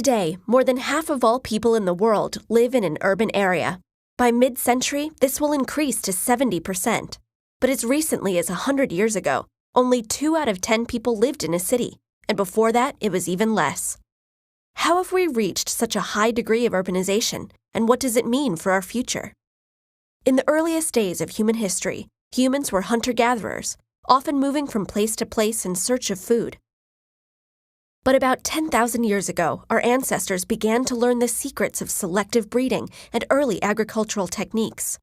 Today, more than half of all people in the world live in an urban area. By mid-century, this will increase to 70%. But as recently as 100 years ago, only 2 out of 10 people lived in a city, and before that, it was even less. How have we reached such a high degree of urbanization, and what does it mean for our future? In the earliest days of human history, humans were hunter-gatherers, often moving from place to place in search of food. But about 10,000 years ago, our ancestors began to learn the secrets of selective breeding and early agricultural techniques.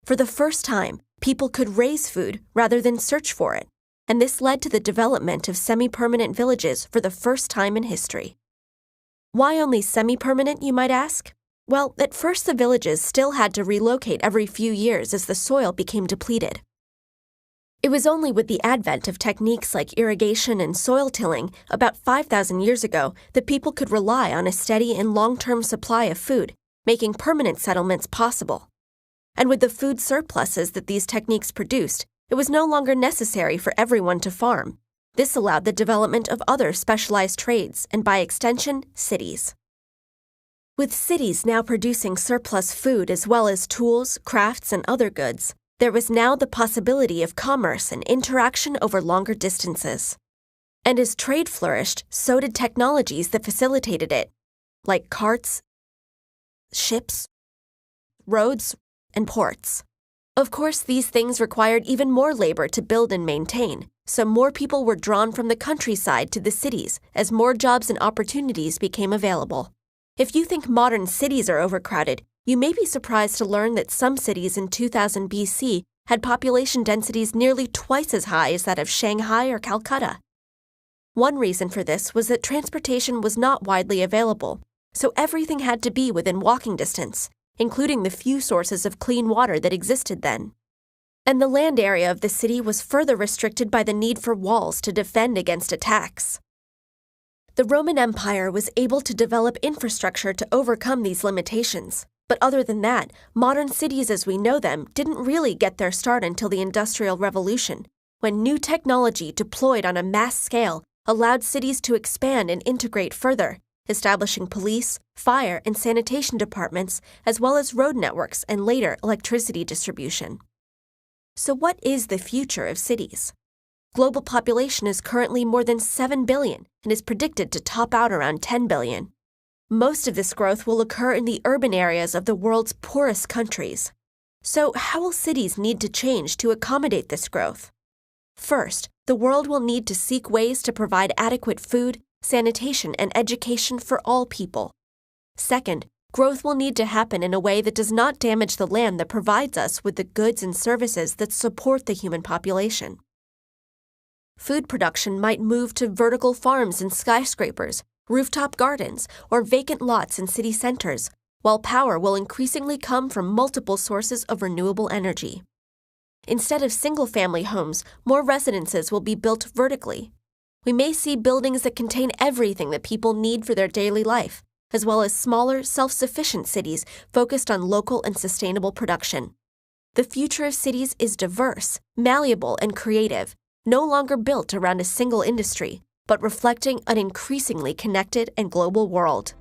For the first time, people could raise food rather than search for it, and this led to the development of semi-permanent villages for the first time in history. Why only semi-permanent, you might ask? Well, at first the villages still had to relocate every few years as the soil became depleted. It was only with the advent of techniques like irrigation and soil tilling about 5,000 years ago that people could rely on a steady and long-term supply of food, making permanent settlements possible. And with the food surpluses that these techniques produced, it was no longer necessary for everyone to farm. This allowed the development of other specialized trades and, by extension, cities. With cities now producing surplus food as well as tools, crafts, and other goods, there was now the possibility of commerce and interaction over longer distances. And as trade flourished, so did technologies that facilitated it, like carts, ships, roads, and ports. Of course, these things required even more labor to build and maintain, so more people were drawn from the countryside to the cities as more jobs and opportunities became available. If you think modern cities are overcrowded, you may be surprised to learn that some cities in 2000 BC had population densities nearly twice as high as that of Shanghai or Calcutta. One reason for this was that transportation was not widely available, so everything had to be within walking distance, including the few sources of clean water that existed then. And the land area of the city was further restricted by the need for walls to defend against attacks. The Roman Empire was able to develop infrastructure to overcome these limitations. But other than that, modern cities as we know them didn't really get their start until the Industrial Revolution, when new technology deployed on a mass scale allowed cities to expand and integrate further, establishing police, fire, and sanitation departments, as well as road networks and later electricity distribution. So what is the future of cities? Global population is currently more than 7 billion and is predicted to top out around 10 billion. Most of this growth will occur in the urban areas of the world's poorest countries. So how will cities need to change to accommodate this growth? First, the world will need to seek ways to provide adequate food, sanitation, and education for all people. Second, growth will need to happen in a way that does not damage the land that provides us with the goods and services that support the human population. Food production might move to vertical farms and skyscrapers, rooftop gardens, or vacant lots in city centers, while power will increasingly come from multiple sources of renewable energy. Instead of single-family homes, more residences will be built vertically. We may see buildings that contain everything that people need for their daily life, as well as smaller, self-sufficient cities focused on local and sustainable production. The future of cities is diverse, malleable, and creative, no longer built around a single industry, but reflecting an increasingly connected and global world.